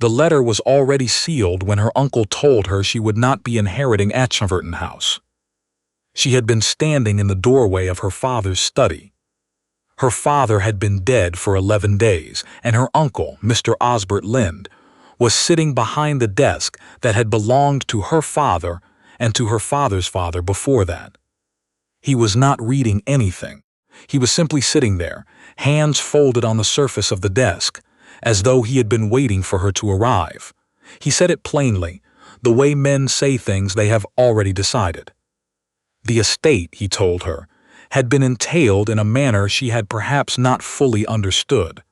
The letter was already sealed when her uncle told her she would not be inheriting Ashford House. She had been standing in the doorway of her father's study. Her father had been dead for 11 days, and her uncle, Mr. Osbert Lind, was sitting behind the desk that had belonged to her father and to her father's father before that. He was not reading anything. He was simply sitting there, hands folded on the surface of the desk, as though he had been waiting for her to arrive. He said it plainly, the way men say things they have already decided. The estate, he told her, had been entailed in a manner she had perhaps not fully understood.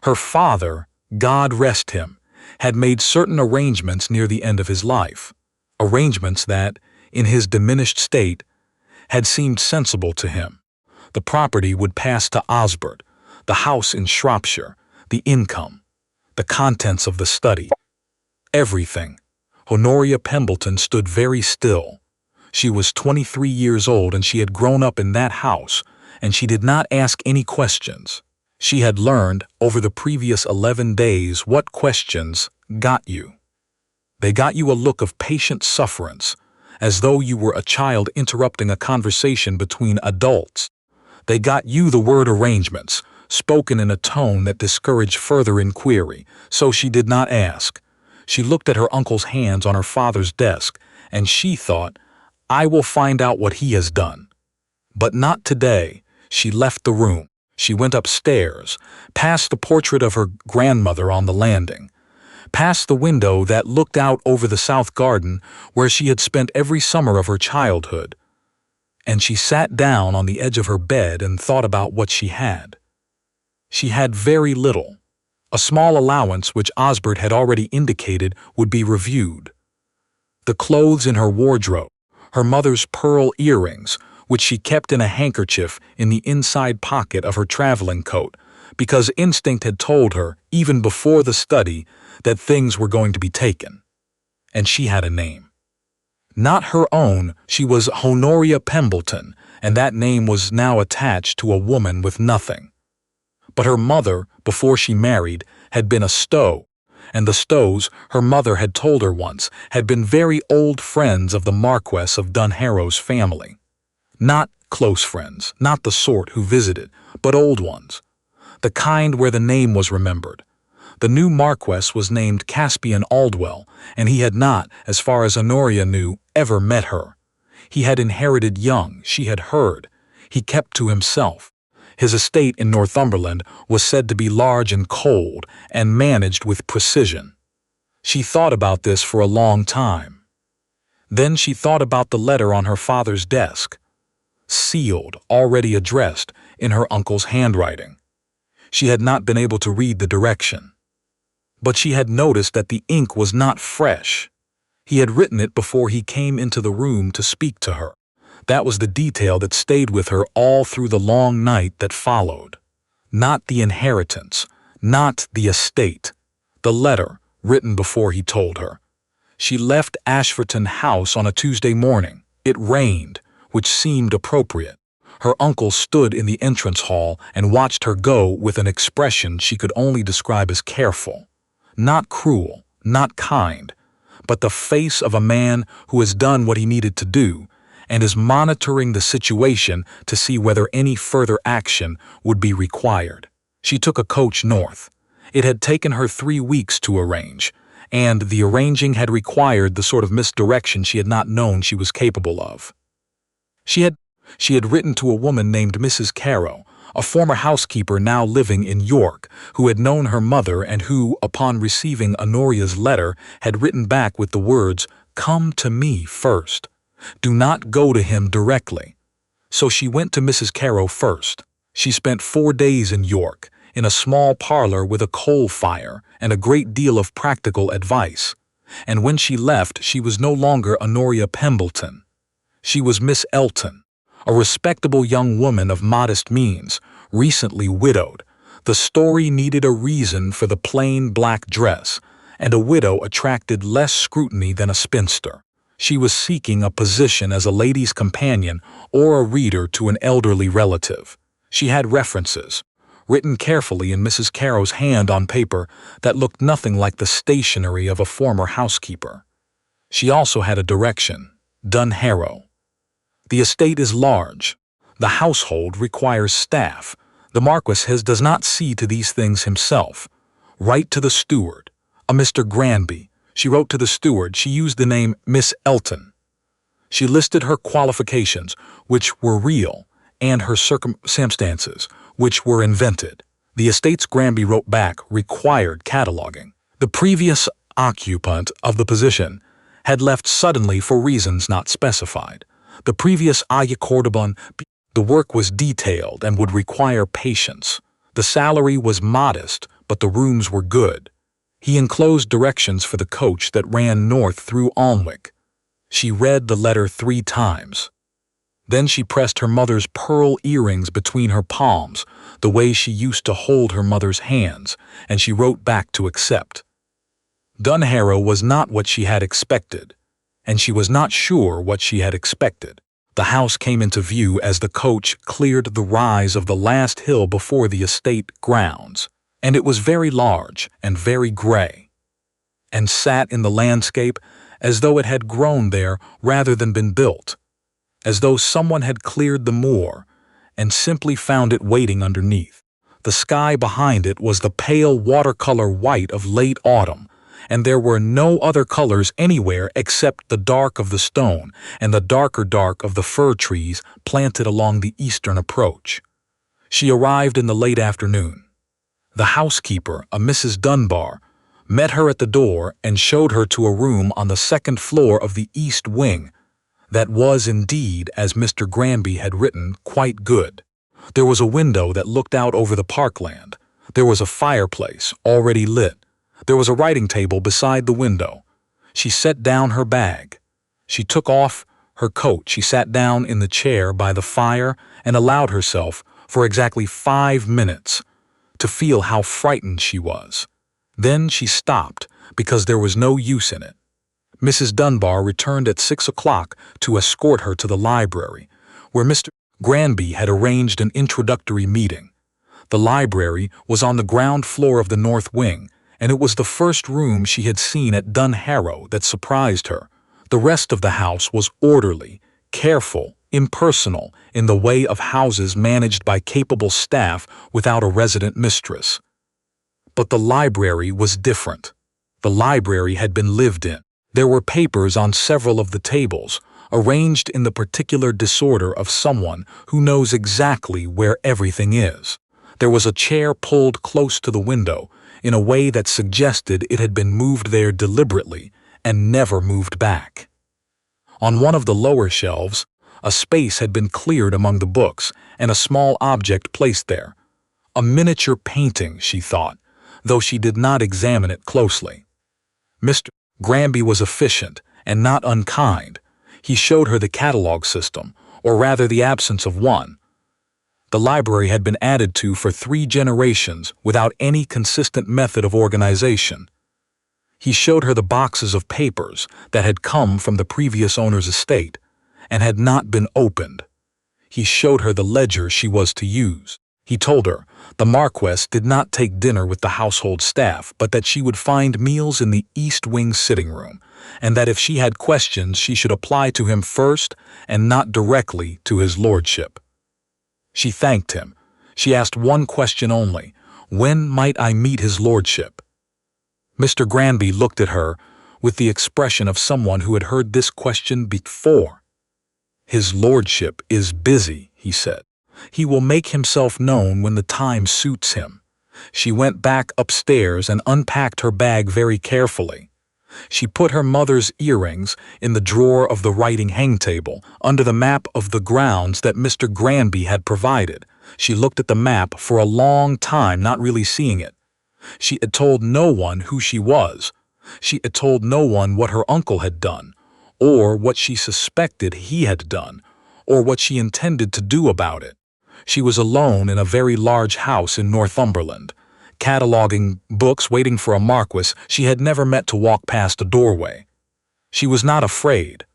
Her father, God rest him, had made certain arrangements near the end of his life, arrangements that, in his diminished state, had seemed sensible to him. The property would pass to Osbert, the house in Shropshire, the income, the contents of the study. Everything. Honoria Pembleton stood very still. She was 23 years old and she had grown up in that house, and she did not ask any questions. She had learned over the previous 11 days what questions got you. They got you a look of patient sufferance, as though you were a child interrupting a conversation between adults. They got you the word arrangements, spoken in a tone that discouraged further inquiry, so she did not ask. She looked at her uncle's hands on her father's desk, and she thought, I will find out what he has done. But not today. She left the room. She went upstairs, past the portrait of her grandmother on the landing, past the window that looked out over the south garden where she had spent every summer of her childhood, and she sat down on the edge of her bed and thought about what she had. She had very little, a small allowance which Osbert had already indicated would be reviewed. The clothes in her wardrobe, her mother's pearl earrings, which she kept in a handkerchief in the inside pocket of her traveling coat, because instinct had told her, even before the study, that things were going to be taken. And she had a name. Not her own, she was Honoria Pembleton, and that name was now attached to a woman with nothing. But her mother, before she married, had been a Stowe, and the Stowes, her mother had told her once, had been very old friends of the Marquess of Dunharrow's family. Not close friends, not the sort who visited, but old ones. The kind where the name was remembered. The new Marquess was named Caspian Aldwell, and he had not, as far as Honoria knew, ever met her. He had inherited young, she had heard. He kept to himself. His estate in Northumberland was said to be large and cold, and managed with precision. She thought about this for a long time. Then she thought about the letter on her father's desk, sealed, already addressed, in her uncle's handwriting. She had not been able to read the direction. But she had noticed that the ink was not fresh. He had written it before he came into the room to speak to her. That was the detail that stayed with her all through the long night that followed. Not the inheritance, not the estate. The letter, written before he told her. She left Ashford House on a Tuesday morning. It rained, which seemed appropriate. Her uncle stood in the entrance hall and watched her go with an expression she could only describe as careful. Not cruel, not kind, but the face of a man who has done what he needed to do and is monitoring the situation to see whether any further action would be required. She took a coach north. It had taken her 3 weeks to arrange, and the arranging had required the sort of misdirection she had not known she was capable of. She had written to a woman named Mrs. Carrow, a former housekeeper now living in York, who had known her mother and who, upon receiving Honoria's letter, had written back with the words, "Come to me first. Do not go to him directly." So she went to Mrs. Carrow first. She spent 4 days in York, in a small parlor with a coal fire and a great deal of practical advice. And when she left, she was no longer Honoria Pembleton. She was Miss Elton, a respectable young woman of modest means, recently widowed. The story needed a reason for the plain black dress, and a widow attracted less scrutiny than a spinster. She was seeking a position as a lady's companion or a reader to an elderly relative. She had references. written carefully in Mrs. Carrow's hand on paper that looked nothing like the stationery of a former housekeeper. She also had a direction: Dun Harrow. The estate is large. The household requires staff. The Marquess does not see to these things himself. Write to the steward, a Mr. Granby. She wrote to the steward. She used the name Miss Elton. She listed her qualifications, which were real, and her circumstances, which were invented. The estate's Granby wrote back required cataloging. The previous occupant of the position had left suddenly for reasons not specified. The previous occupant. The work was detailed and would require patience. The salary was modest, but the rooms were good. He enclosed directions for the coach that ran north through Alnwick. She read the letter 3 times. Then she pressed her mother's pearl earrings between her palms, the way she used to hold her mother's hands, and she wrote back to accept. Dun Harrow was not what she had expected, and she was not sure what she had expected. The house came into view as the coach cleared the rise of the last hill before the estate grounds, and it was very large and very gray, and sat in the landscape as though it had grown there rather than been built, as though someone had cleared the moor and simply found it waiting underneath. The sky behind it was the pale watercolor white of late autumn, and there were no other colors anywhere except the dark of the stone and the darker dark of the fir trees planted along the eastern approach. She arrived in the late afternoon. The housekeeper, a Mrs. Dunbar, met her at the door and showed her to a room on the second floor of the east wing that was indeed, as Mr. Granby had written, quite good. There was a window that looked out over the parkland. There was a fireplace, already lit. There was a writing table beside the window. She set down her bag. She took off her coat. She sat down in the chair by the fire and allowed herself, for exactly 5 minutes, to feel how frightened she was. Then she stopped because there was no use in it. Mrs. Dunbar returned at 6 o'clock to escort her to the library, where Mr. Granby had arranged an introductory meeting. The library was on the ground floor of the north wing, and it was the first room she had seen at Dun Harrow that surprised her. The rest of the house was orderly, careful, impersonal in the way of houses managed by capable staff without a resident mistress. But the library was different. The library had been lived in. There were papers on several of the tables, arranged in the particular disorder of someone who knows exactly where everything is. There was a chair pulled close to the window in a way that suggested it had been moved there deliberately and never moved back. On one of the lower shelves, a space had been cleared among the books and a small object placed there. A miniature painting, she thought, though she did not examine it closely. Mr. Granby was efficient and not unkind. He showed her the catalog system, or rather the absence of one. The library had been added to for 3 generations without any consistent method of organization. He showed her the boxes of papers that had come from the previous owner's estate and had not been opened. He showed her the ledger she was to use. He told her the Marquess did not take dinner with the household staff, but that she would find meals in the East Wing sitting room, and that if she had questions she should apply to him first and not directly to his lordship. She thanked him. She asked one question only: when might I meet his lordship? Mr. Granby looked at her with the expression of someone who had heard this question before. His lordship is busy, he said. He will make himself known when the time suits him. She went back upstairs and unpacked her bag very carefully. She put her mother's earrings in the drawer of the writing hang table under the map of the grounds that Mr. Granby had provided. She looked at the map for a long time, not really seeing it. She had told no one who she was. She had told no one what her uncle had done, or what she suspected he had done, or what she intended to do about it. She was alone in a very large house in Northumberland, cataloging books, waiting for a Marquess she had never met to walk past a doorway. She was not afraid.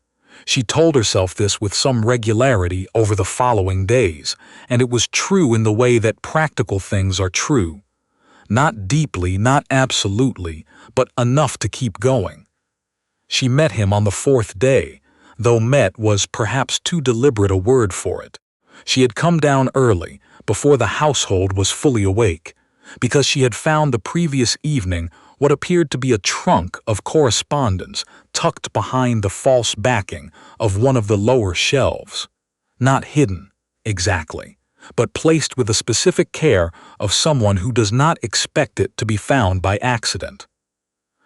She told herself this with some regularity over the following days, and it was true in the way that practical things are true. Not deeply, not absolutely, but enough to keep going. She met him on the fourth day, though met was perhaps too deliberate a word for it. She had come down early, before the household was fully awake, because she had found the previous evening what appeared to be a trunk of correspondence tucked behind the false backing of one of the lower shelves. Not hidden, exactly, but placed with the specific care of someone who does not expect it to be found by accident.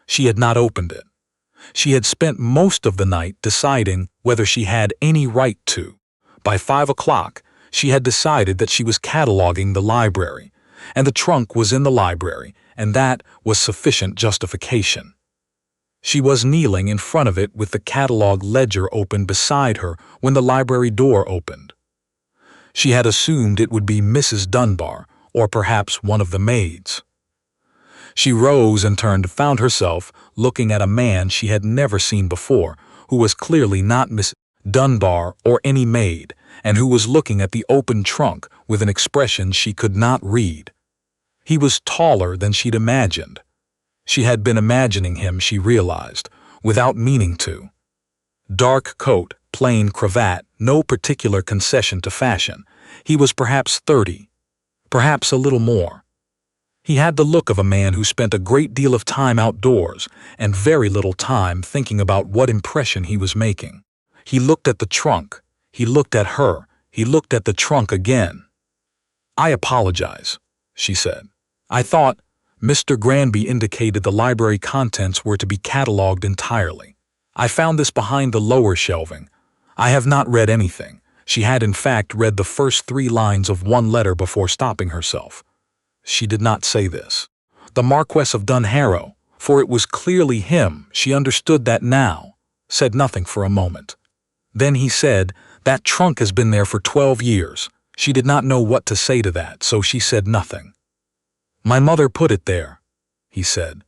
She had not opened it. She had spent most of the night deciding whether she had any right to. By 5 o'clock, she had decided that she was cataloging the library, and the trunk was in the library, and that was sufficient justification. She was kneeling in front of it with the catalog ledger open beside her when the library door opened. She had assumed it would be Mrs. Dunbar, or perhaps one of the maids. She rose and found herself looking at a man she had never seen before, who was clearly not Miss Dunbar or any maid, and who was looking at the open trunk with an expression she could not read. He was taller than she'd imagined. She had been imagining him, she realized, without meaning to. Dark coat, plain cravat, no particular concession to fashion. He was perhaps 30, perhaps a little more. He had the look of a man who spent a great deal of time outdoors and very little time thinking about what impression he was making. He looked at the trunk. He looked at her. He looked at the trunk again. "I apologize," she said. "I thought Mr. Granby indicated the library contents were to be catalogued entirely. I found this behind the lower shelving. I have not read anything." She had in fact read the first 3 lines of one letter before stopping herself. She did not say this. The Marquess of Dunharrow, for it was clearly him, she understood that now, said nothing for a moment. Then he said, "That trunk has been there for 12 years. She did not know what to say to that, so she said nothing. "My mother put it there," he said.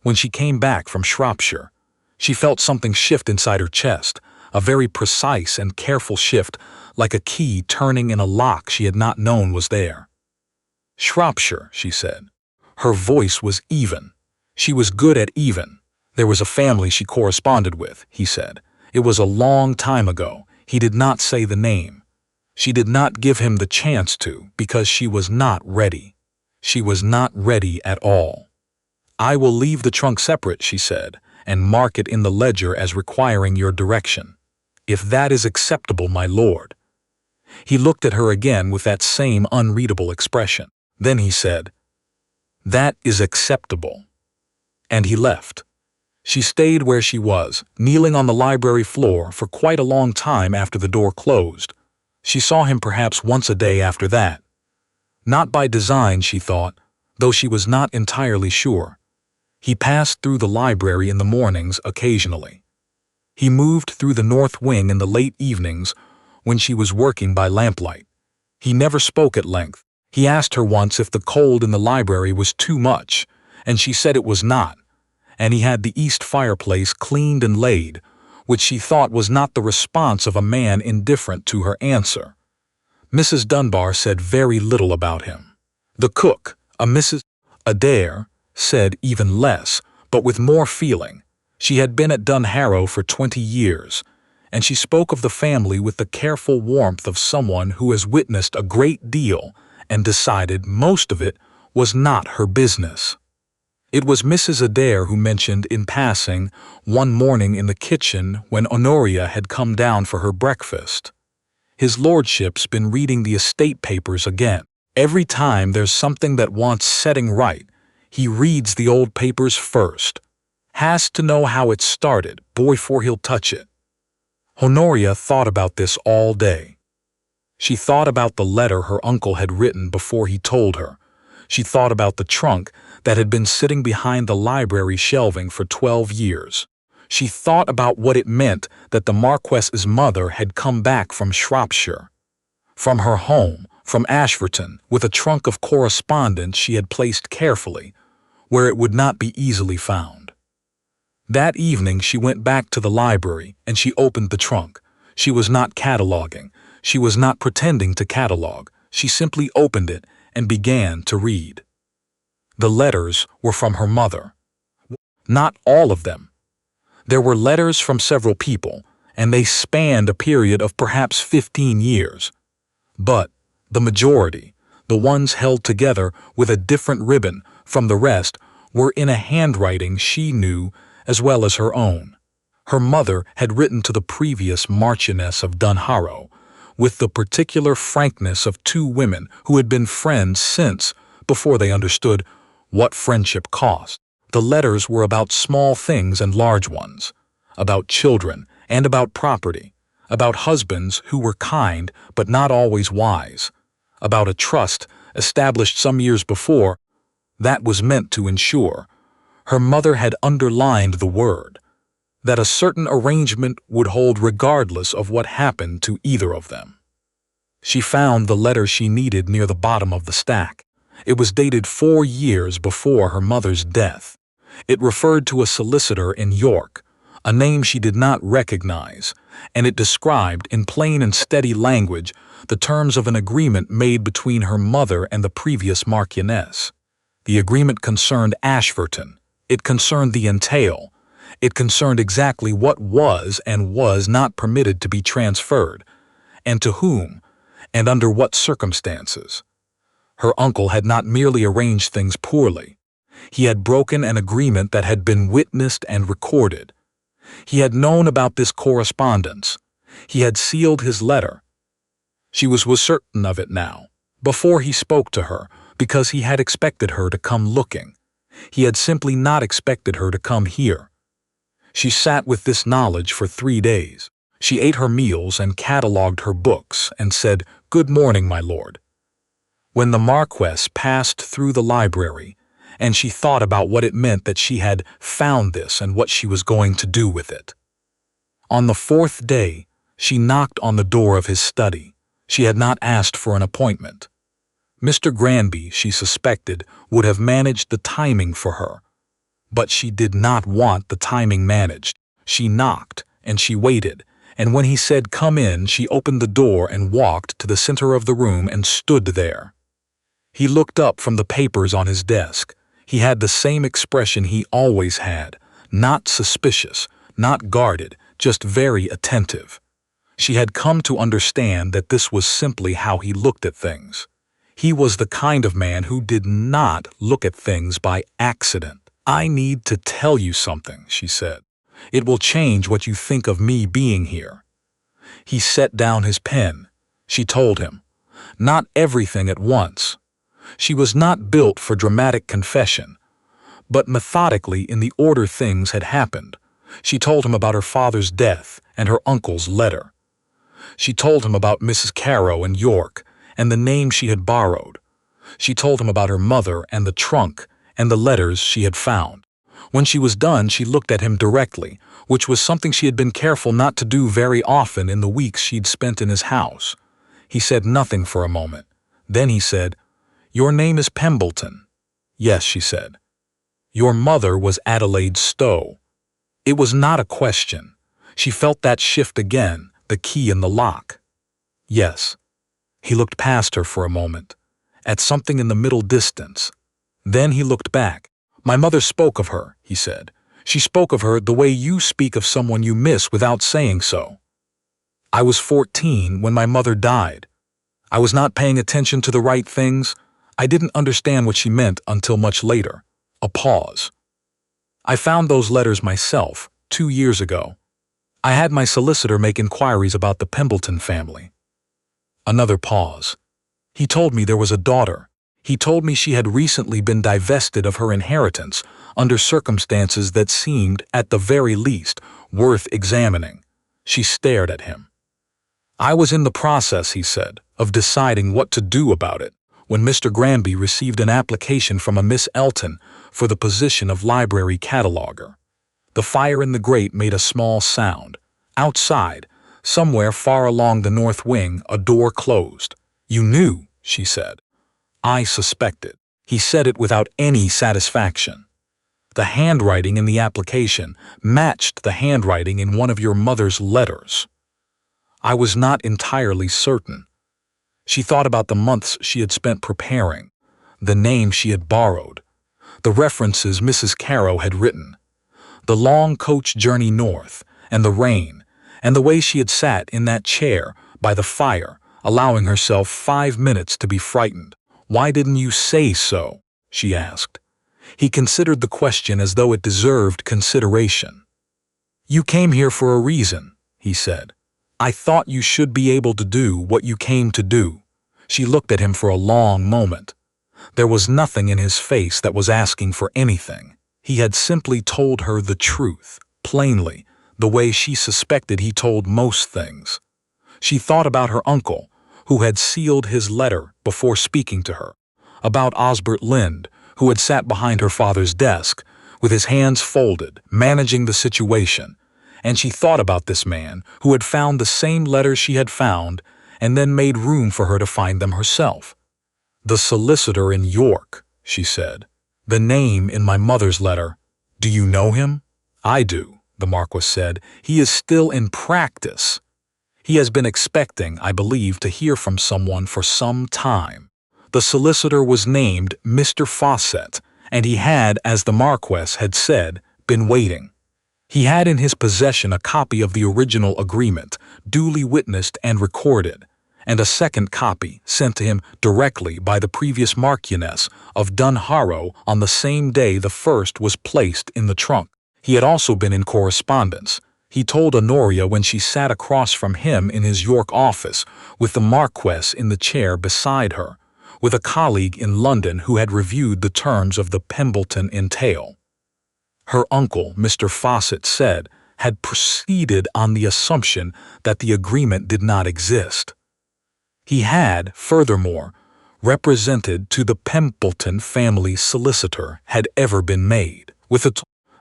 When she came back from Shropshire, she felt something shift inside her chest, a very precise and careful shift, like a key turning in a lock she had not known was there. "Shropshire," she said. Her voice was even. She was good at even. "There was a family she corresponded with," he said. "It was a long time ago." He did not say the name. She did not give him the chance to, because she was not ready. She was not ready at all. "I will leave the trunk separate," she said, "and mark it in the ledger as requiring your direction. If that is acceptable, my lord." He looked at her again with that same unreadable expression. Then he said, "That is acceptable." And he left. She stayed where she was, kneeling on the library floor for quite a long time after the door closed. She saw him perhaps once a day after that. Not by design, she thought, though she was not entirely sure. He passed through the library in the mornings occasionally. He moved through the north wing in the late evenings when she was working by lamplight. He never spoke at length. He asked her once if the cold in the library was too much, and she said it was not, and he had the east fireplace cleaned and laid, which she thought was not the response of a man indifferent to her answer. Mrs. Dunbar said very little about him. The cook, a Mrs. Adair, said even less, but with more feeling. She had been at Dunharrow for 20 years, and she spoke of the family with the careful warmth of someone who has witnessed a great deal and decided most of it was not her business. It was Mrs. Adair who mentioned in passing one morning in the kitchen when Honoria had come down for her breakfast. "His lordship's been reading the estate papers again. Every time there's something that wants setting right, he reads the old papers first. Has to know how it started before he'll touch it." Honoria thought about this all day. She thought about the letter her uncle had written before he told her. She thought about the trunk that had been sitting behind the library shelving for 12 years. She thought about what it meant that the Marquess's mother had come back from Shropshire, from her home, from Ashfordton, with a trunk of correspondence she had placed carefully, where it would not be easily found. That evening she went back to the library and she opened the trunk. She was not cataloging. She was not pretending to catalog. She simply opened it and began to read. The letters were from her mother. Not all of them. There were letters from several people, and they spanned a period of perhaps 15 years. But the majority, the ones held together with a different ribbon from the rest, were in a handwriting she knew as well as her own. Her mother had written to the previous Marchioness of Dunharrow, with the particular frankness of two women who had been friends since, before they understood what friendship cost. The letters were about small things and large ones, about children and about property, about husbands who were kind but not always wise, about a trust established some years before that was meant to ensure. Her mother had underlined the word, that a certain arrangement would hold regardless of what happened to either of them. She found the letter she needed near the bottom of the stack. It was dated 4 years before her mother's death. It referred to a solicitor in York, a name she did not recognize, and it described in plain and steady language the terms of an agreement made between her mother and the previous Marchioness. The agreement concerned Ashburton. It concerned the entail. It concerned exactly what was and was not permitted to be transferred, and to whom, and under what circumstances. Her uncle had not merely arranged things poorly. He had broken an agreement that had been witnessed and recorded. He had known about this correspondence. He had sealed his letter. She was certain of it now, before he spoke to her, because he had expected her to come looking. He had simply not expected her to come here. She sat with this knowledge for 3 days. She ate her meals and catalogued her books and said, "Good morning, my lord." When the Marquess passed through the library, and she thought about what it meant that she had found this and what she was going to do with it. On the 4th day, she knocked on the door of his study. She had not asked for an appointment. Mr. Granby, she suspected, would have managed the timing for her. But she did not want the timing managed. She knocked, and she waited, and when he said, "Come in," she opened the door and walked to the center of the room and stood there. He looked up from the papers on his desk. He had the same expression he always had, not suspicious, not guarded, just very attentive. She had come to understand that this was simply how he looked at things. He was the kind of man who did not look at things by accident. "I need to tell you something," she said. "It will change what you think of me being here." He set down his pen. She told him. Not everything at once. She was not built for dramatic confession, but methodically in the order things had happened. She told him about her father's death and her uncle's letter. She told him about Mrs. Carrow in York and the name she had borrowed. She told him about her mother and the trunk and the letters she had found. When she was done, she looked at him directly, which was something she had been careful not to do very often in the weeks she'd spent in his house. He said nothing for a moment. Then he said, "Your name is Pembleton." "Yes," she said. "Your mother was Adelaide Stowe." It was not a question. She felt that shift again, the key in the lock. "Yes." He looked past her for a moment, at something in the middle distance. Then he looked back. "My mother spoke of her," he said. "She spoke of her the way you speak of someone you miss without saying so. I was 14 when my mother died. I was not paying attention to the right things. I didn't understand what she meant until much later." A pause. "I found those letters myself, 2 years ago. I had my solicitor make inquiries about the Pembleton family." Another pause. "He told me there was a daughter. He told me she had recently been divested of her inheritance under circumstances that seemed, at the very least, worth examining." She stared at him. "I was in the process," he said, "of deciding what to do about it, when Mr. Granby received an application from a Miss Elton for the position of library cataloguer." The fire in the grate made a small sound. Outside, somewhere far along the north wing, a door closed. "You knew," she said. "I suspected." He said it without any satisfaction. The handwriting in the application matched the handwriting in one of your mother's letters. I was not entirely certain. She thought about the months she had spent preparing, the name she had borrowed, the references Mrs. Carrow had written, the long coach journey north, and the rain, and the way she had sat in that chair by the fire, allowing herself 5 minutes to be frightened. "Why didn't you say so?" she asked. He considered the question as though it deserved consideration. "You came here for a reason," he said. "I thought you should be able to do what you came to do." She looked at him for a long moment. There was nothing in his face that was asking for anything. He had simply told her the truth, plainly, the way she suspected he told most things. She thought about her uncle, who had sealed his letter before speaking to her, about Osbert Lind, who had sat behind her father's desk, with his hands folded, managing the situation, and she thought about this man who had found the same letters she had found and then made room for her to find them herself. "The solicitor in York," she said. "The name in my mother's letter. Do you know him?" "I do," the Marquess said. "He is still in practice. He has been expecting, I believe, to hear from someone for some time." The solicitor was named Mr. Fawcett, and he had, as the Marquess had said, been waiting. He had in his possession a copy of the original agreement, duly witnessed and recorded, and a second copy sent to him directly by the previous Marchioness of Dunharrow on the same day the first was placed in the trunk. He had also been in correspondence, he told Honoria when she sat across from him in his York office, with the Marquess in the chair beside her, with a colleague in London who had reviewed the terms of the Pembleton entail. Her uncle, Mr. Fawcett said, had proceeded on the assumption that the agreement did not exist. He had, furthermore, represented to the Pembleton family solicitor had ever been made.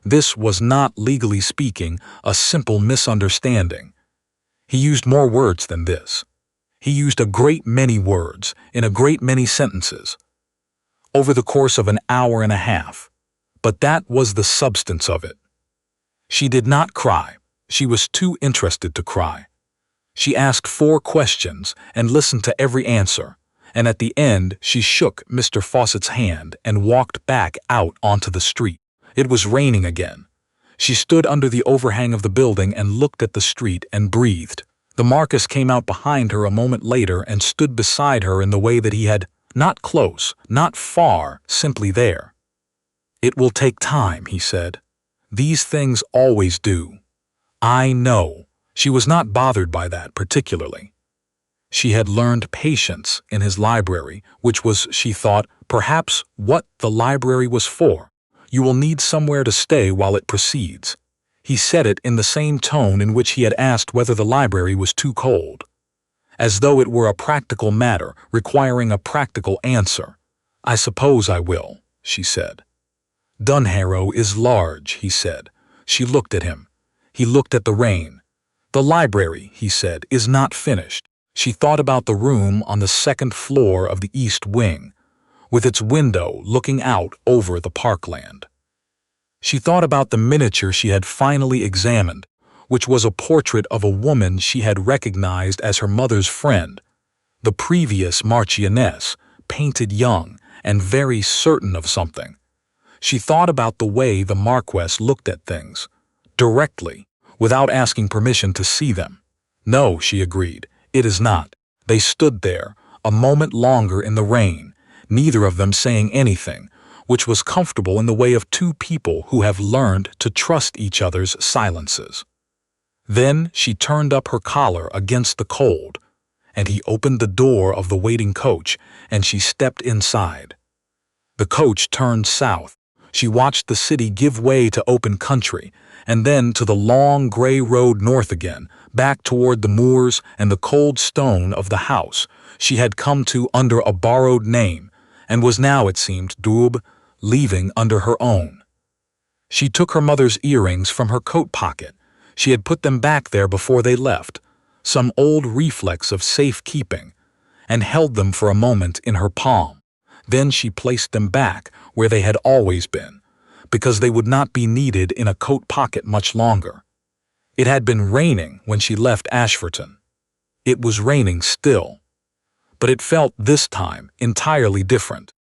This was not, legally speaking, a simple misunderstanding. He used more words than this. He used a great many words in a great many sentences over the course of an hour and a half, but that was the substance of it. She did not cry. She was too interested to cry. She asked 4 questions and listened to every answer, and at the end she shook Mr. Fawcett's hand and walked back out onto the street. It was raining again. She stood under the overhang of the building and looked at the street and breathed. The Marquess came out behind her a moment later and stood beside her in the way that he had, not close, not far, simply there. "It will take time," he said. "These things always do." "I know." She was not bothered by that particularly. She had learned patience in his library, which was, she thought, perhaps what the library was for. "You will need somewhere to stay while it proceeds." He said it in the same tone in which he had asked whether the library was too cold, as though it were a practical matter requiring a practical answer. "I suppose I will," she said. "Dunharrow is large," he said. She looked at him. He looked at the rain. "The library," he said, "is not finished." She thought about the room on the 2nd floor of the East Wing, with its window looking out over the parkland. She thought about the miniature she had finally examined, which was a portrait of a woman she had recognized as her mother's friend, the previous Marchioness, painted young and very certain of something. She thought about the way the Marquess looked at things, directly, without asking permission to see them. "No," she agreed, "it is not." They stood there, a moment longer in the rain, neither of them saying anything, which was comfortable in the way of 2 people who have learned to trust each other's silences. Then she turned up her collar against the cold, and he opened the door of the waiting coach, and she stepped inside. The coach turned south. She watched the city give way to open country, and then to the long gray road north again, back toward the moors and the cold stone of the house she had come to under a borrowed name, and was now, it seemed, leaving under her own. She took her mother's earrings from her coat pocket. She had put them back there before they left, some old reflex of safe-keeping, and held them for a moment in her palm. Then she placed them back where they had always been, because they would not be needed in a coat pocket much longer. It had been raining when she left Ashfordton. It was raining still, but it felt this time entirely different.